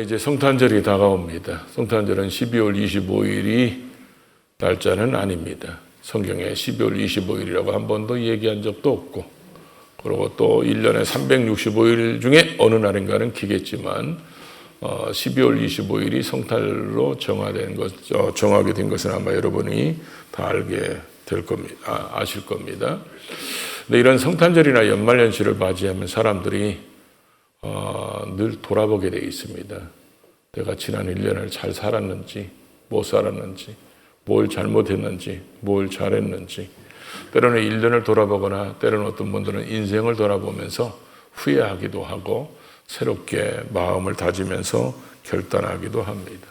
이제 성탄절이 다가옵니다. 성탄절은 12월 25일이 날짜는 아닙니다. 성경에 12월 25일이라고 한 번도 얘기한 적도 없고, 그리고 또 1년에 365일 중에 어느 날인가는 기겠지만 12월 25일이 성탄절로 정하게 된 것은 아마 여러분이 다 알게 될 겁니다. 아실 겁니다. 근데 이런 성탄절이나 연말연시를 맞이하면 사람들이 늘 돌아보게 되어 있습니다. 내가 지난 1년을 잘 살았는지, 못 살았는지, 뭘 잘못했는지, 뭘 잘했는지, 때로는 1년을 돌아보거나 때로는 어떤 분들은 인생을 돌아보면서 후회하기도 하고 새롭게 마음을 다지면서 결단하기도 합니다.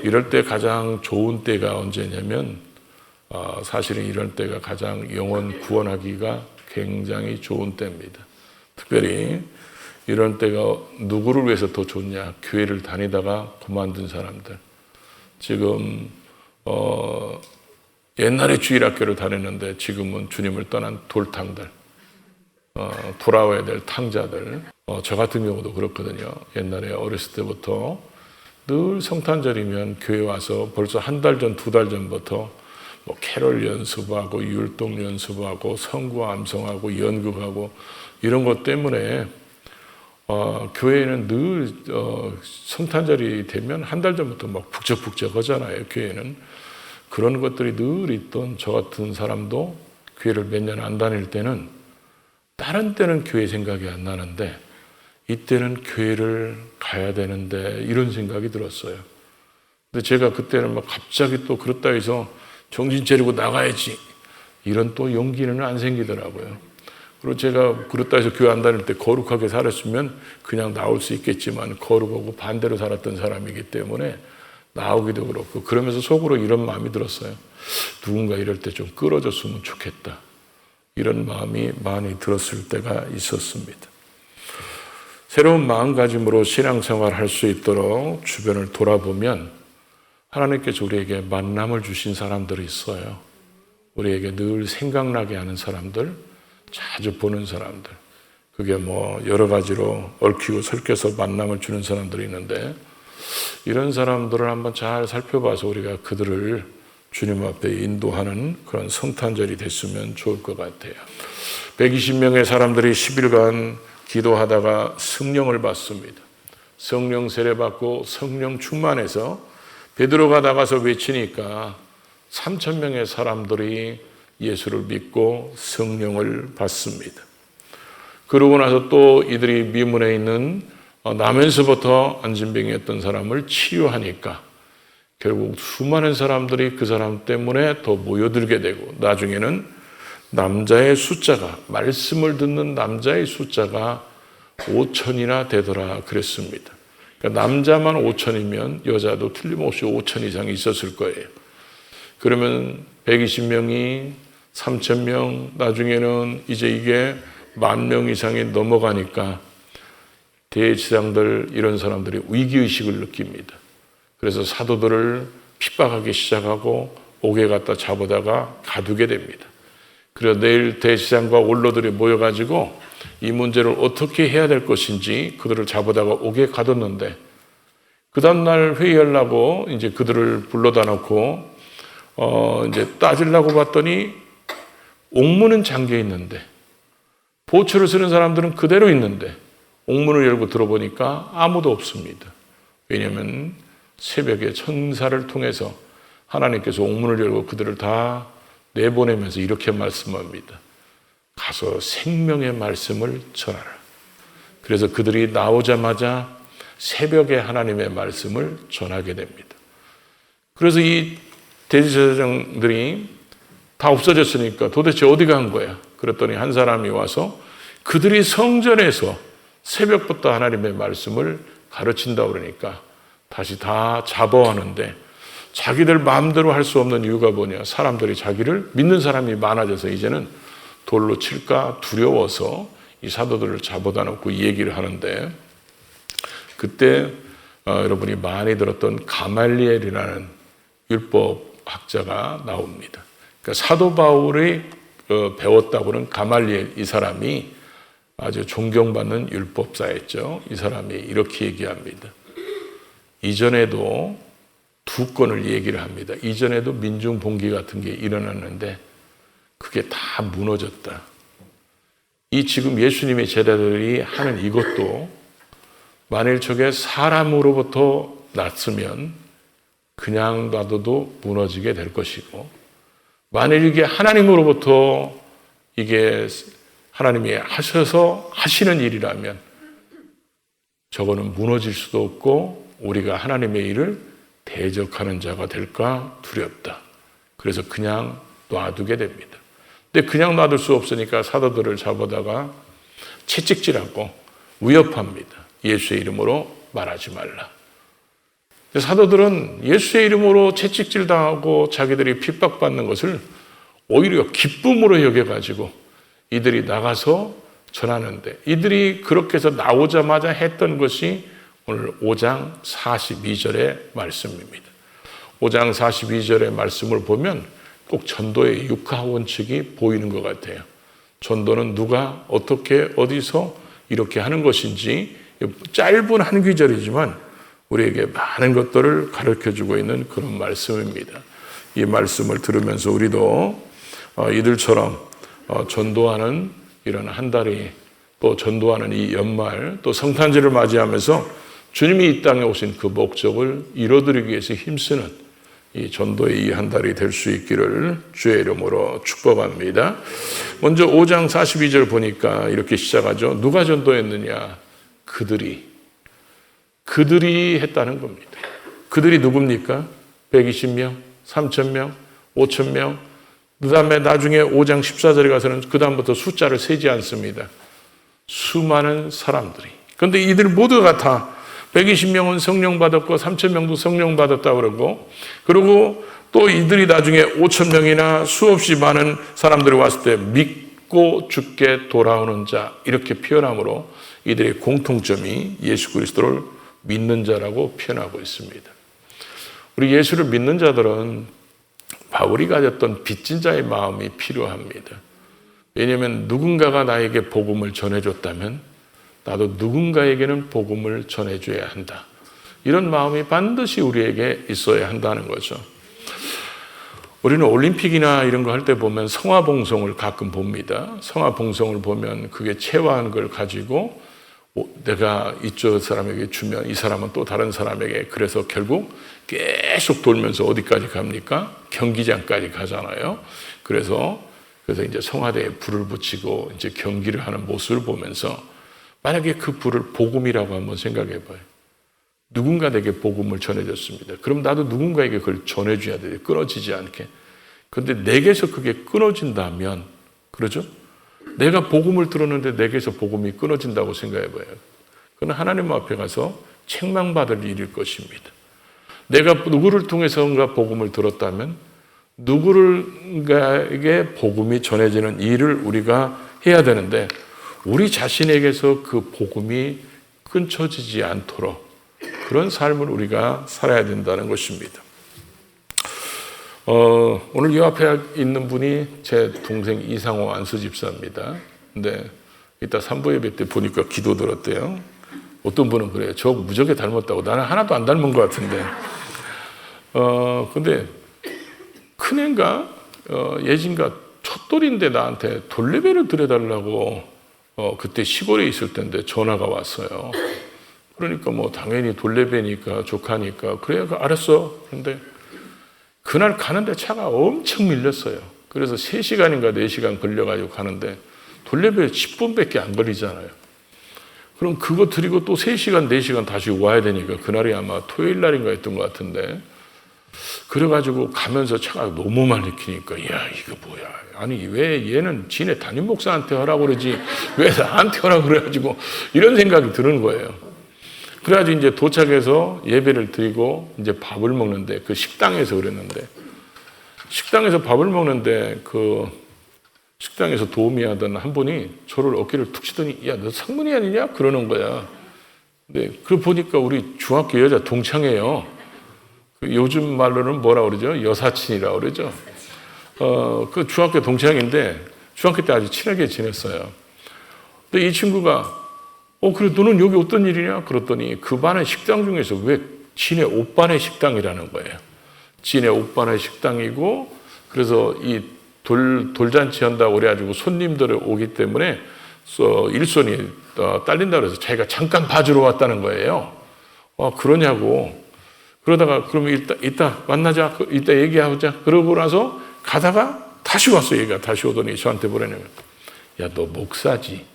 이럴 때 가장 좋은 때가 언제냐면 사실은 이런 때가 가장 영혼 구원하기가 굉장히 좋은 때입니다. 특별히 이런 때가 누구를 위해서 더 좋냐? 교회를 다니다가 그만둔 사람들. 지금 옛날에 주일학교를 다녔는데 지금은 주님을 떠난 돌탕들, 돌아와야 될 탕자들. 저 같은 경우도 그렇거든요. 옛날에 어렸을 때부터 늘 성탄절이면 교회 와서 벌써 한 달 전, 두 달 전부터 뭐 캐롤 연습하고 율동 연습하고 성구 암송하고 연극하고 이런 것 때문에 교회는 늘 성탄절이 되면 한 달 전부터 막 북적북적 하잖아요. 교회는 그런 것들이 늘 있던 저 같은 사람도 교회를 몇 년 안 다닐 때는 다른 때는 교회 생각이 안 나는데 이때는 교회를 가야 되는데 이런 생각이 들었어요. 근데 제가 그때는 막 갑자기 또 그렇다 해서 정신 차리고 나가야지 이런 또 용기는 안 생기더라고요. 그리고 제가 그렇다 해서 교회 안 다닐 때 거룩하게 살았으면 그냥 나올 수 있겠지만 거룩하고 반대로 살았던 사람이기 때문에 나오기도 그렇고 그러면서 속으로 이런 마음이 들었어요. 누군가 이럴 때 좀 끌어줬으면 좋겠다. 이런 마음이 많이 들었을 때가 있었습니다. 새로운 마음가짐으로 신앙생활을 할 수 있도록 주변을 돌아보면 하나님께서 우리에게 만남을 주신 사람들이 있어요. 우리에게 늘 생각나게 하는 사람들, 자주 보는 사람들. 그게 뭐 여러 가지로 얽히고 설켜서 만남을 주는 사람들이 있는데 이런 사람들을 한번 잘 살펴봐서 우리가 그들을 주님 앞에 인도하는 그런 성탄절이 됐으면 좋을 것 같아요. 120명의 사람들이 10일간 기도하다가 성령을 받습니다. 성령 세례받고 성령 충만해서 베드로가 나가서 외치니까 3,000명의 사람들이 예수를 믿고 성령을 받습니다. 그러고 나서 또 이들이 미문에 있는 나면서부터 안진병이었던 사람을 치유하니까 결국 수많은 사람들이 그 사람 때문에 더 모여들게 되고 나중에는 남자의 숫자가 말씀을 듣는 남자의 숫자가 5,000이나 되더라 그랬습니다. 그러니까 남자만 5,000이면 여자도 틀림없이 5,000 이상이 있었을 거예요. 그러면 120명이 3,000명, 나중에는 이제 이게 10,000명 이상이 넘어가니까 대제사장들 이런 사람들이 위기의식을 느낍니다. 그래서 사도들을 핍박하기 시작하고 옥에 갖다 잡아다가 가두게 됩니다. 그래서 내일 대제사장과 원로들이 모여가지고 이 문제를 어떻게 해야 될 것인지 그들을 잡아다가 옥에 가뒀는데 그 다음날 회의하려고 이제 그들을 불러다 놓고 이제 따지려고 봤더니 옥문은 잠겨 있는데 보초를 쓰는 사람들은 그대로 있는데 옥문을 열고 들어보니까 아무도 없습니다. 왜냐하면 새벽에 천사를 통해서 하나님께서 옥문을 열고 그들을 다 내보내면서 이렇게 말씀합니다. 가서 생명의 말씀을 전하라. 그래서 그들이 나오자마자 새벽에 하나님의 말씀을 전하게 됩니다. 그래서 이 대제사장들이 다 없어졌으니까 도대체 어디 간 거야? 그랬더니 한 사람이 와서 그들이 성전에서 새벽부터 하나님의 말씀을 가르친다고 그러니까 다시 다 잡아왔는데 자기들 마음대로 할 수 없는 이유가 뭐냐? 사람들이 자기를 믿는 사람이 많아져서 이제는 돌로 칠까 두려워서 이 사도들을 잡아다 놓고 얘기를 하는데 그때 여러분이 많이 들었던 가말리엘이라는 율법학자가 나옵니다. 그러니까 사도 바울이 배웠다고는 가말리엘 이 사람이 아주 존경받는 율법사였죠. 이 사람이 이렇게 얘기합니다. 이전에도 두 건을 얘기를 합니다. 이전에도 민중봉기 같은 게 일어났는데 그게 다 무너졌다. 이 지금 예수님의 제자들이 하는 이것도 만일 저게 사람으로부터 났으면 그냥 놔둬도 무너지게 될 것이고, 만일 이게 하나님으로부터 이게 하나님이 하셔서 하시는 일이라면 저거는 무너질 수도 없고 우리가 하나님의 일을 대적하는 자가 될까 두렵다. 그래서 그냥 놔두게 됩니다. 근데 그냥 놔둘 수 없으니까 사도들을 잡아다가 채찍질하고 위협합니다. 예수의 이름으로 말하지 말라. 사도들은 예수의 이름으로 채찍질 당하고 자기들이 핍박받는 것을 오히려 기쁨으로 여겨가지고 이들이 나가서 전하는데, 이들이 그렇게 해서 나오자마자 했던 것이 오늘 5장 42절의 말씀입니다. 5장 42절의 말씀을 보면 꼭 전도의 육하원칙이 보이는 것 같아요. 전도는 누가 어떻게 어디서 이렇게 하는 것인지 짧은 한 구절이지만 우리에게 많은 것들을 가르쳐주고 있는 그런 말씀입니다. 이 말씀을 들으면서 우리도 이들처럼 전도하는 이런 한 달이, 또 전도하는 이 연말, 또 성탄절을 맞이하면서 주님이 이 땅에 오신 그 목적을 이루어드리기 위해서 힘쓰는 이 전도의 이 한 달이 될 수 있기를 주의 이름으로 축복합니다. 먼저 5장 42절 보니까 이렇게 시작하죠. 누가 전도했느냐? 그들이 했다는 겁니다. 그들이 누굽니까? 120명, 3,000명, 5,000명. 그 다음에 나중에 5장 14절에 가서는 그 다음부터 숫자를 세지 않습니다. 수많은 사람들이. 그런데 이들 모두가 다 120명은 성령 받았고 3,000명도 성령 받았다고 그러고, 그리고 또 이들이 나중에 5,000명이나 수없이 많은 사람들이 왔을 때 믿고 죽게 돌아오는 자, 이렇게 표현함으로 이들의 공통점이 예수 그리스도를 믿는 자라고 표현하고 있습니다. 우리 예수를 믿는 자들은 바울이 가졌던 빚진 자의 마음이 필요합니다. 왜냐하면 누군가가 나에게 복음을 전해줬다면 나도 누군가에게는 복음을 전해줘야 한다. 이런 마음이 반드시 우리에게 있어야 한다는 거죠. 우리는 올림픽이나 이런 거 할 때 보면 성화봉송을 가끔 봅니다. 성화봉송을 보면 그게 체화한 걸 가지고 내가 이쪽 사람에게 주면 이 사람은 또 다른 사람에게, 그래서 결국 계속 돌면서 어디까지 갑니까? 경기장까지 가잖아요. 그래서 이제 성화대에 불을 붙이고 이제 경기를 하는 모습을 보면서 만약에 그 불을 복음이라고 한번 생각해 봐요. 누군가 내게 복음을 전해줬습니다. 그럼 나도 누군가에게 그걸 전해줘야 돼요. 끊어지지 않게. 그런데 내게서 그게 끊어진다면, 그러죠? 내가 복음을 들었는데 내게서 복음이 끊어진다고 생각해 봐요. 그건 하나님 앞에 가서 책망받을 일일 것입니다. 내가 누구를 통해서인가 복음을 들었다면 누구에게 복음이 전해지는 일을 우리가 해야 되는데, 우리 자신에게서 그 복음이 끊쳐지지 않도록 그런 삶을 우리가 살아야 된다는 것입니다. 오늘 이 앞에 있는 분이 제 동생 이상호 안수 집사입니다. 근데 이따 3부 예배 때 보니까 기도 들었대요. 어떤 분은 그래요. 저 무지하게 닮았다고. 나는 하나도 안 닮은 것 같은데. 근데 큰애가 예진가 첫돌인데 나한테 돌레배를 드려달라고 그때 시골에 있을 때인데 전화가 왔어요. 그러니까 뭐 당연히 돌레배니까 조카니까 그래 알았어. 근데 그날 가는데 차가 엄청 밀렸어요. 그래서 3시간인가 4시간 걸려가지고 가는데 돌레배 10분밖에 안 걸리잖아요. 그럼 그거 드리고 또 3시간 4시간 다시 와야 되니까 그날이 아마 토요일 날인가 했던 것 같은데, 그래가지고 가면서 차가 너무 말리키니까 야 이거 뭐야, 아니 왜 얘는 지네 담임 목사한테 하라고 그러지 왜 나한테 하라고 그래가지고 이런 생각이 드는 거예요. 그래가지고 이제 도착해서 예배를 드리고 이제 밥을 먹는데, 그 식당에서 그랬는데, 식당에서 밥을 먹는데 그 식당에서 도우미 하던 한 분이 저를 어깨를 툭 치더니 야 너 상문이 아니냐 그러는 거야. 근데 그 보니까 우리 중학교 여자 동창이에요. 요즘 말로는 뭐라 그러죠? 여사친이라고 그러죠. 그 중학교 동창인데 중학교 때 아주 친하게 지냈어요. 근데 이 친구가 그래 너는 여기 어떤 일이냐? 그랬더니 그 반의 식당 중에서 왜 진의 오빠네 식당이라는 거예요. 진의 오빠네 식당이고, 그래서 이 돌잔치 한다고 그래가지고 손님들이 오기 때문에 일손이 딸린다고 해서 자기가 잠깐 봐주러 왔다는 거예요. 그러냐고. 그러다가 그러면 이따 만나자, 이따 얘기하자. 그러고 나서 가다가 다시 왔어. 얘가 다시 오더니 저한테 뭐라냐면, 야, 너 목사지?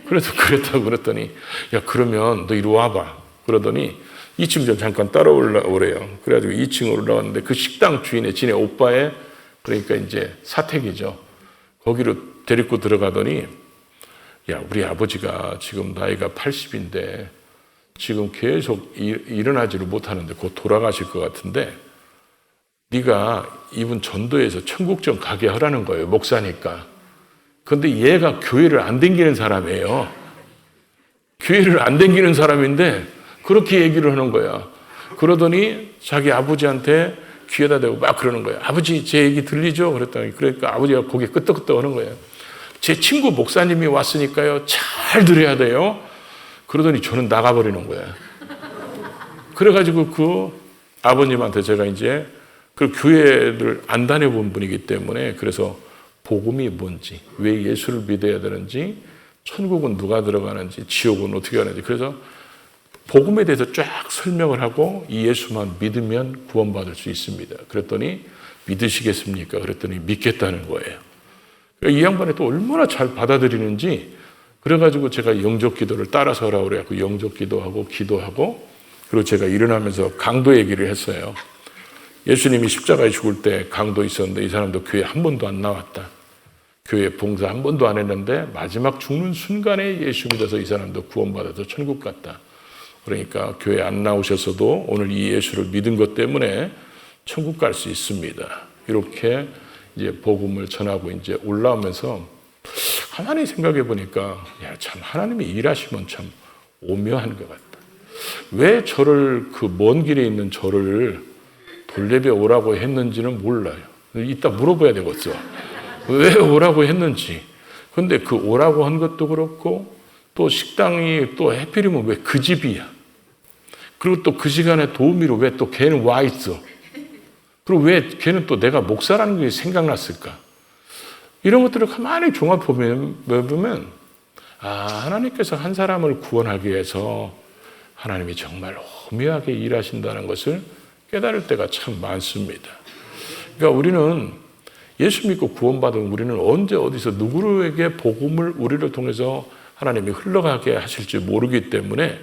그래서 그랬다고 그랬더니, 야, 그러면 너 이리 와봐. 그러더니 2층 좀 잠깐 따라올라오래요. 그래가지고 2층으로 올라왔는데 그 식당 주인의 진의 오빠의, 그러니까 이제 사택이죠. 거기로 데리고 들어가더니, 야, 우리 아버지가 지금 나이가 80인데 지금 계속 일어나지를 못하는데 곧 돌아가실 것 같은데 네가 이분 전도해서 천국 좀 가게 하라는 거예요. 목사니까. 그런데 얘가 교회를 안 다니는 사람이에요. 교회를 안 다니는 사람인데 그렇게 얘기를 하는 거야. 그러더니 자기 아버지한테 귀에다 대고 막 그러는 거예요. 아버지, 제 얘기 들리죠? 그랬더니, 그러니까 아버지가 고개 끄덕끄덕 하는 거예요. 제 친구 목사님이 왔으니까요, 잘 들어야 돼요. 그러더니 저는 나가버리는 거예요. 그래가지고 그 아버님한테 제가 이제 그 교회를 안 다녀본 분이기 때문에, 그래서 복음이 뭔지, 왜 예수를 믿어야 되는지, 천국은 누가 들어가는지, 지옥은 어떻게 가는지, 그래서 복음에 대해서 쫙 설명을 하고 이 예수만 믿으면 구원받을 수 있습니다. 그랬더니 믿으시겠습니까? 그랬더니 믿겠다는 거예요. 이 양반이 또 얼마나 잘 받아들이는지, 그래가지고 제가 영접 기도를 따라서 하라고 그래갖고 영접 기도하고 기도하고, 그리고 제가 일어나면서 강도 얘기를 했어요. 예수님이 십자가에 죽을 때 강도 있었는데 이 사람도 교회 한 번도 안 나왔다. 교회 봉사 한 번도 안 했는데 마지막 죽는 순간에 예수 믿어서 이 사람도 구원받아서 천국 갔다. 그러니까 교회 안 나오셨어도 오늘 이 예수를 믿은 것 때문에 천국 갈 수 있습니다. 이렇게 이제 복음을 전하고 이제 올라오면서 가만히 생각해 보니까, 야, 참 하나님이 일하시면 참 오묘한 것 같다. 왜 저를, 그 먼 길에 있는 저를 돌예배 오라고 했는지는 몰라요. 이따 물어봐야 되겠어. 왜 오라고 했는지. 근데 그 오라고 한 것도 그렇고, 또 식당이 또 해필이면 왜 그 집이야. 그리고 또 그 시간에 도우미로 왜 또 걔는 와 있어. 그리고 왜 걔는 또 내가 목사라는 게 생각났을까. 이런 것들을 가만히 종합해보면, 하나님께서 한 사람을 구원하기 위해서 하나님이 정말 오묘하게 일하신다는 것을 깨달을 때가 참 많습니다. 그러니까 우리는 예수 믿고 구원받은 우리는 언제 어디서 누구에게 복음을 우리를 통해서 하나님이 흘러가게 하실지 모르기 때문에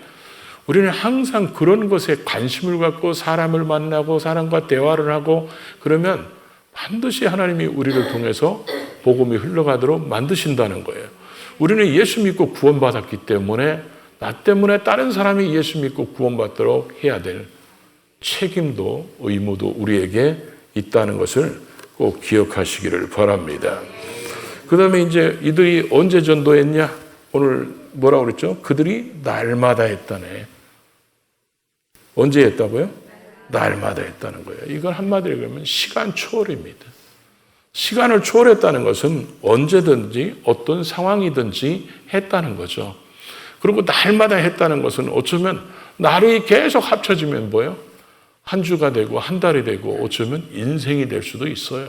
우리는 항상 그런 것에 관심을 갖고 사람을 만나고 사람과 대화를 하고 그러면 반드시 하나님이 우리를 통해서 복음이 흘러가도록 만드신다는 거예요. 우리는 예수 믿고 구원받았기 때문에 나 때문에 다른 사람이 예수 믿고 구원받도록 해야 될 책임도 의무도 우리에게 있다는 것을 꼭 기억하시기를 바랍니다. 그 다음에 이제 이들이 언제 전도했냐? 오늘 뭐라고 그랬죠? 그들이 날마다 했다네. 언제 했다고요? 날마다 했다는 거예요. 이걸 한마디로 그러면 시간 초월입니다. 시간을 초월했다는 것은 언제든지 어떤 상황이든지 했다는 거죠. 그리고 날마다 했다는 것은 어쩌면 날이 계속 합쳐지면 뭐예요? 한 주가 되고 한 달이 되고 어쩌면 인생이 될 수도 있어요.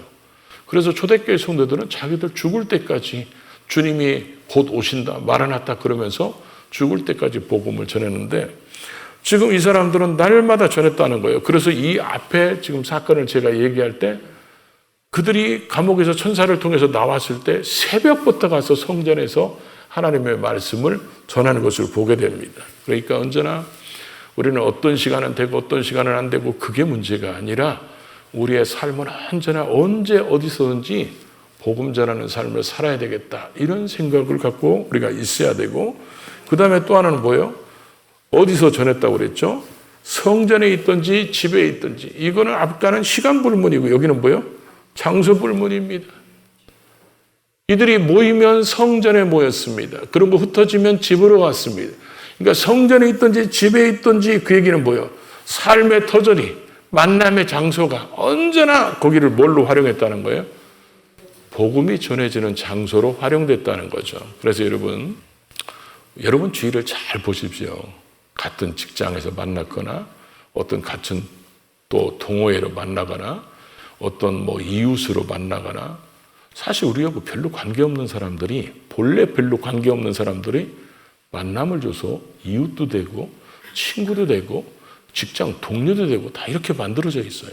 그래서 초대교회 성도들은 자기들 죽을 때까지 주님이 곧 오신다, 마라나타 그러면서 죽을 때까지 복음을 전했는데 지금 이 사람들은 날마다 전했다는 거예요. 그래서 이 앞에 지금 사건을 제가 얘기할 때 그들이 감옥에서 천사를 통해서 나왔을 때 새벽부터 가서 성전에서 하나님의 말씀을 전하는 것을 보게 됩니다. 그러니까 언제나 우리는 어떤 시간은 되고 어떤 시간은 안 되고 그게 문제가 아니라 우리의 삶은 언제나 언제 어디서든지 복음 전하는 삶을 살아야 되겠다. 이런 생각을 갖고 우리가 있어야 되고 그 다음에 또 하나는 뭐예요? 어디서 전했다고 그랬죠? 성전에 있든지 집에 있든지 이거는 아까는 시간 불문이고 여기는 뭐예요? 장소 불문입니다. 이들이 모이면 성전에 모였습니다. 그리고 흩어지면 집으로 갔습니다. 그러니까 성전에 있든지 집에 있든지 그 얘기는 뭐예요? 삶의 터전이 만남의 장소가 언제나 거기를 뭘로 활용했다는 거예요? 복음이 전해지는 장소로 활용됐다는 거죠. 그래서 여러분 주위를 잘 보십시오. 같은 직장에서 만났거나 어떤 같은 또 동호회로 만나거나 어떤 뭐 이웃으로 만나거나 사실 우리하고 별로 관계없는 사람들이 본래 별로 관계없는 사람들이 만남을 줘서 이웃도 되고 친구도 되고 직장 동료도 되고 다 이렇게 만들어져 있어요.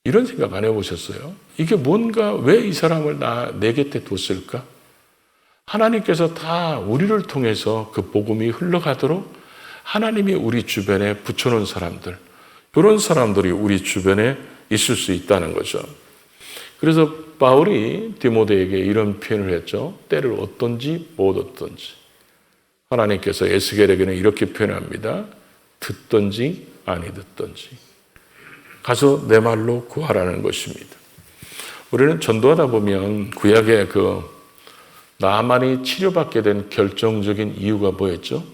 이런 생각 안 해보셨어요? 이게 뭔가 왜 이 사람을 내 곁에 뒀을까? 하나님께서 다 우리를 통해서 그 복음이 흘러가도록 하나님이 우리 주변에 붙여놓은 사람들, 이런 사람들이 우리 주변에 있을 수 있다는 거죠. 그래서 바울이 디모데에게 이런 표현을 했죠. 때를 얻든지 못 얻든지. 하나님께서 에스겔에게는 이렇게 표현합니다. 듣든지 아니 듣든지. 가서 내 말로 구하라는 것입니다. 우리는 전도하다 보면 구약의 나아만이 치료받게 된 결정적인 이유가 뭐였죠?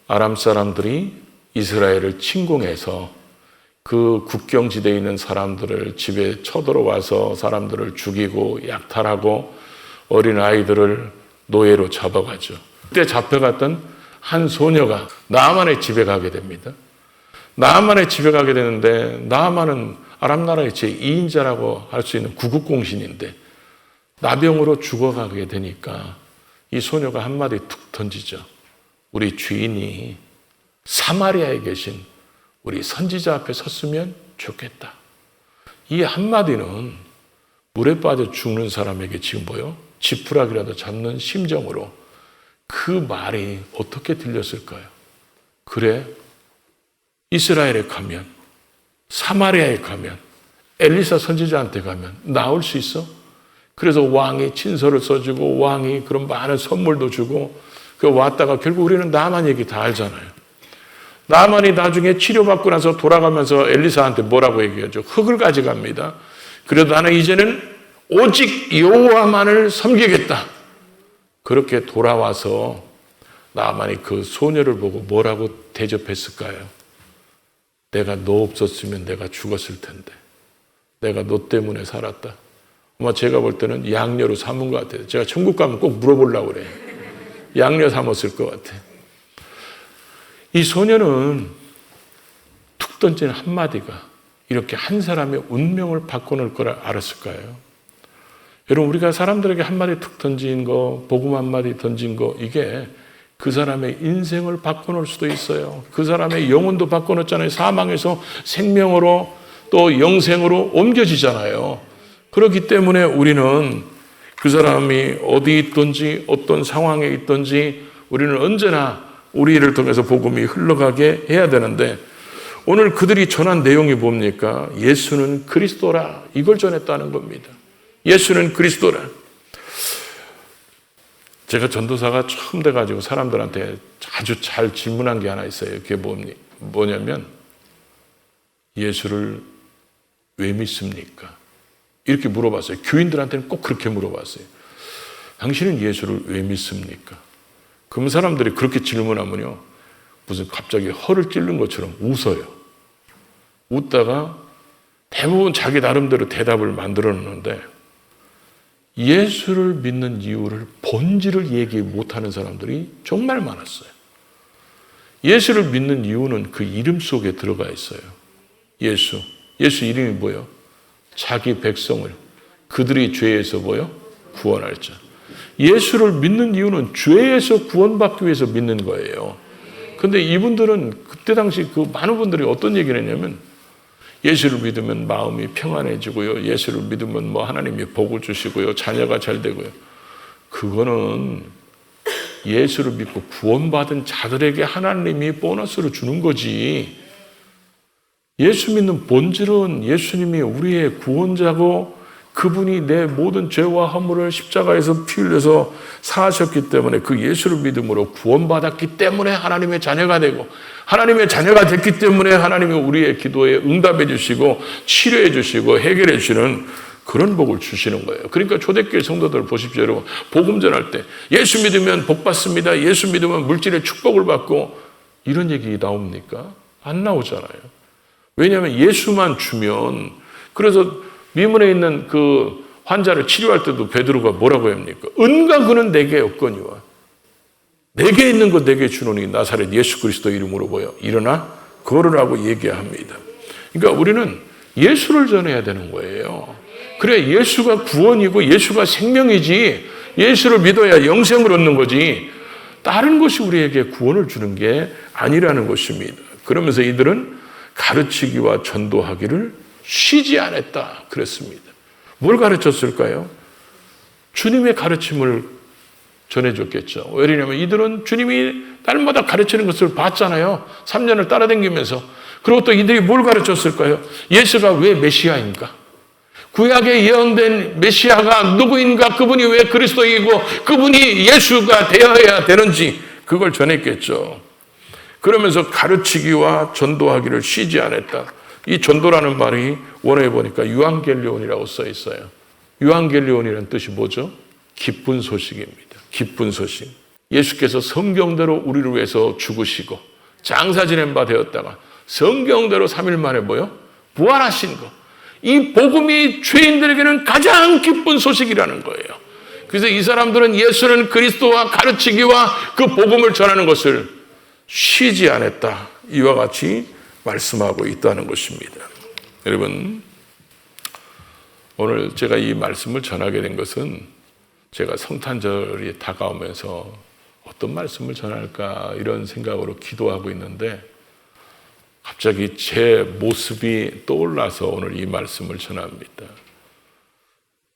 아람 사람들이 이스라엘을 침공해서 그 국경지대에 있는 사람들을 집에 쳐들어와서 사람들을 죽이고 약탈하고 어린아이들을 노예로 잡아가죠. 그때 잡혀갔던 한 소녀가 나아만의 집에 가게 됩니다. 나아만의 집에 가게 되는데 나아만은 아람 나라의 제2인자라고 할 수 있는 구국공신인데 나병으로 죽어가게 되니까 이 소녀가 한마디 툭 던지죠. 우리 주인이 사마리아에 계신 우리 선지자 앞에 섰으면 좋겠다. 이 한마디는 물에 빠져 죽는 사람에게 지금 지푸라기라도 잡는 심정으로 그 말이 어떻게 들렸을까요? 그래, 이스라엘에 가면, 사마리아에 가면, 엘리사 선지자한테 가면 나올 수 있어? 그래서 왕이 친서를 써주고 왕이 그런 많은 선물도 주고 왔다가 결국 우리는 나만 얘기 다 알잖아요. 나만이 나중에 치료받고 나서 돌아가면서 엘리사한테 뭐라고 얘기하죠? 흙을 가져갑니다. 그래도 나는 이제는 오직 여호와만을 섬기겠다. 그렇게 돌아와서 나만이 그 소녀를 보고 뭐라고 대접했을까요? 내가 너 없었으면 내가 죽었을 텐데. 내가 너 때문에 살았다. 아마 제가 볼 때는 양녀로 삼은 것 같아요. 제가 천국 가면 꼭 물어보려고 그래요. 양녀 삼았을 것 같아. 이 소녀는 툭 던진 한마디가 이렇게 한 사람의 운명을 바꿔놓을 걸 알았을까요? 여러분, 우리가 사람들에게 한마디 툭 던진 거, 복음 한마디 던진 거, 이게 그 사람의 인생을 바꿔놓을 수도 있어요. 그 사람의 영혼도 바꿔놓잖아요. 사망에서 생명으로 또 영생으로 옮겨지잖아요. 그렇기 때문에 우리는 그 사람이 어디 있든지 어떤 상황에 있든지 우리는 언제나 우리를 통해서 복음이 흘러가게 해야 되는데 오늘 그들이 전한 내용이 뭡니까? 예수는 그리스도라. 이걸 전했다는 겁니다. 예수는 그리스도라. 제가 전도사가 처음 돼가지고 사람들한테 아주 잘 질문한 게 하나 있어요. 그게 뭐냐면 예수를 왜 믿습니까? 이렇게 물어봤어요. 교인들한테는 꼭 그렇게 물어봤어요. 당신은 예수를 왜 믿습니까? 그럼 사람들이 그렇게 질문하면요, 무슨 갑자기 허를 찔른 것처럼 웃어요. 웃다가 대부분 자기 나름대로 대답을 만들어 놓는데 예수를 믿는 이유를 본질을 얘기 못하는 사람들이 정말 많았어요. 예수를 믿는 이유는 그 이름 속에 들어가 있어요. 예수 이름이 뭐예요? 자기 백성을 그들의 죄에서 구원할 자. 예수를 믿는 이유는 죄에서 구원받기 위해서 믿는 거예요. 근데 이분들은 그때 당시 그 많은 분들이 어떤 얘기를 했냐면 예수를 믿으면 마음이 평안해지고요. 예수를 믿으면 하나님이 복을 주시고요. 자녀가 잘 되고요. 그거는 예수를 믿고 구원받은 자들에게 하나님이 보너스를 주는 거지. 예수 믿는 본질은 예수님이 우리의 구원자고 그분이 내 모든 죄와 허물을 십자가에서 피 흘려서 사하셨기 때문에 그 예수를 믿음으로 구원받았기 때문에 하나님의 자녀가 되고 하나님의 자녀가 됐기 때문에 하나님이 우리의 기도에 응답해 주시고 치료해 주시고 해결해 주시는 그런 복을 주시는 거예요. 그러니까 초대교회 성도들 보십시오. 여러분, 복음 전할 때 예수 믿으면 복 받습니다. 예수 믿으면 물질의 축복을 받고 이런 얘기 나옵니까? 안 나오잖아요. 왜냐하면 예수만 주면, 그래서 미문에 있는 그 환자를 치료할 때도 베드로가 뭐라고 합니까? 은과 그는 내게 없거니와 내게 있는 것 내게 주노니 나사렛 예수 그리스도 이름으로 보여 일어나 걸으라고 얘기합니다. 그러니까 우리는 예수를 전해야 되는 거예요. 그래 예수가 구원이고 예수가 생명이지, 예수를 믿어야 영생을 얻는 거지 다른 것이 우리에게 구원을 주는 게 아니라는 것입니다. 그러면서 이들은 가르치기와 전도하기를 쉬지 않았다 그랬습니다. 뭘 가르쳤을까요? 주님의 가르침을 전해줬겠죠. 왜냐하면 이들은 주님이 날마다 가르치는 것을 봤잖아요. 3년을 따라다니면서. 그리고 또 이들이 뭘 가르쳤을까요? 예수가 왜 메시아인가? 구약에 예언된 메시아가 누구인가? 그분이 왜 그리스도이고 그분이 예수가 되어야 되는지 그걸 전했겠죠. 그러면서 가르치기와 전도하기를 쉬지 않았다. 이 전도라는 말이 원어에 보니까 유앙겔리온이라고 써 있어요. 유앙겔리온이라는 뜻이 뭐죠? 기쁜 소식입니다. 기쁜 소식. 예수께서 성경대로 우리를 위해서 죽으시고 장사 지낸 바 되었다가 성경대로 3일 만에 뭐요? 부활하신 것. 이 복음이 죄인들에게는 가장 기쁜 소식이라는 거예요. 그래서 이 사람들은 예수는 그리스도와 가르치기와 그 복음을 전하는 것을 쉬지 않았다. 이와 같이 말씀하고 있다는 것입니다. 여러분, 오늘 제가 이 말씀을 전하게 된 것은 제가 성탄절이 다가오면서 어떤 말씀을 전할까 이런 생각으로 기도하고 있는데 갑자기 제 모습이 떠올라서 오늘 이 말씀을 전합니다.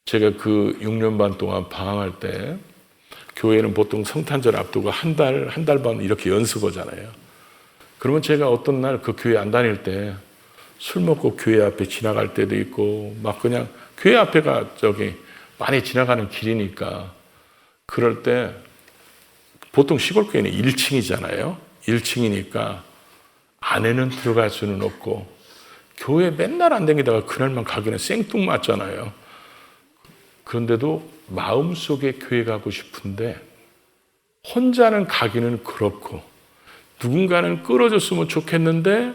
제가 그 6년 반 동안 방황할 때 교회는 보통 성탄절 앞두고 한 달 반 이렇게 연습하잖아요. 그러면 제가 어떤 날 그 교회 안 다닐 때 술 먹고 교회 앞에 지나갈 때도 있고 막 그냥 교회 앞에가 저기 많이 지나가는 길이니까 그럴 때 보통 시골 교회는 1층이잖아요. 1층이니까 안에는 들어갈 수는 없고 교회 맨날 안 다니다가 그날만 가기는 생뚱맞잖아요. 그런데도 마음속에 교회 가고 싶은데 혼자는 가기는 그렇고 누군가는 끌어줬으면 좋겠는데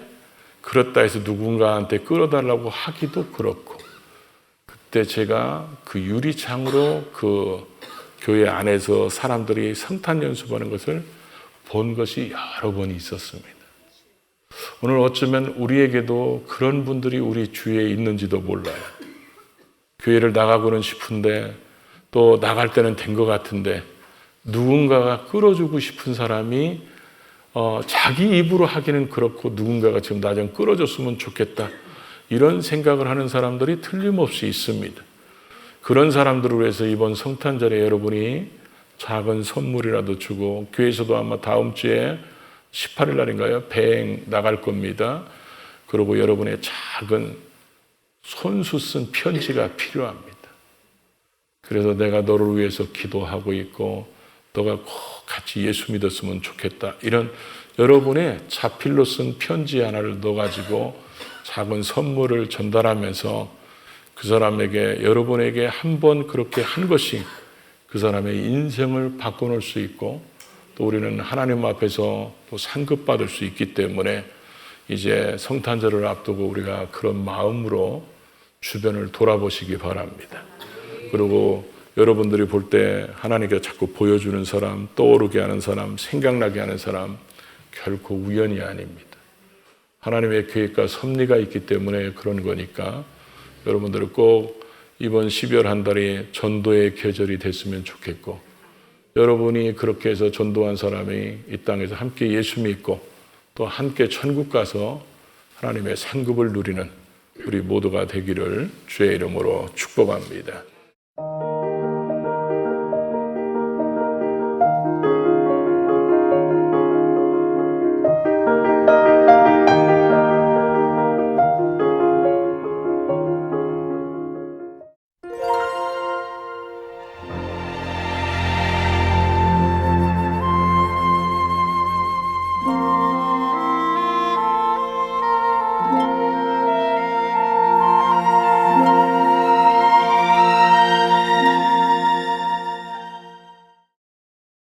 그렇다 해서 누군가한테 끌어달라고 하기도 그렇고 그때 제가 그 유리창으로 그 교회 안에서 사람들이 성탄 연습하는 것을 본 것이 여러 번 있었습니다. 오늘 어쩌면 우리에게도 그런 분들이 우리 주위에 있는지도 몰라요. 교회를 나가고는 싶은데 또 나갈 때는 된 것 같은데 누군가가 끌어주고 싶은 사람이 자기 입으로 하기는 그렇고 누군가가 지금 나 좀 끌어줬으면 좋겠다 이런 생각을 하는 사람들이 틀림없이 있습니다. 그런 사람들을 위해서 이번 성탄절에 여러분이 작은 선물이라도 주고 교회에서도 아마 다음 주에 18일 날인가요? 배행 나갈 겁니다. 그리고 여러분의 작은 손수 쓴 편지가 필요합니다. 그래서 내가 너를 위해서 기도하고 있고 너가 꼭 같이 예수 믿었으면 좋겠다. 이런 여러분의 자필로 쓴 편지 하나를 넣어가지고 작은 선물을 전달하면서 그 사람에게 여러분에게 한 번 그렇게 한 것이 그 사람의 인생을 바꿔놓을 수 있고 또 우리는 하나님 앞에서 또 상급받을 수 있기 때문에 이제 성탄절을 앞두고 우리가 그런 마음으로 주변을 돌아보시기 바랍니다. 그리고 여러분들이 볼 때 하나님께 자꾸 보여주는 사람, 떠오르게 하는 사람, 생각나게 하는 사람 결코 우연이 아닙니다. 하나님의 계획과 섭리가 있기 때문에 그런 거니까 여러분들은 꼭 이번 12월 한 달이 전도의 계절이 됐으면 좋겠고 여러분이 그렇게 해서 전도한 사람이 이 땅에서 함께 예수 믿고 또 함께 천국 가서 하나님의 상급을 누리는 우리 모두가 되기를 주의 이름으로 축복합니다.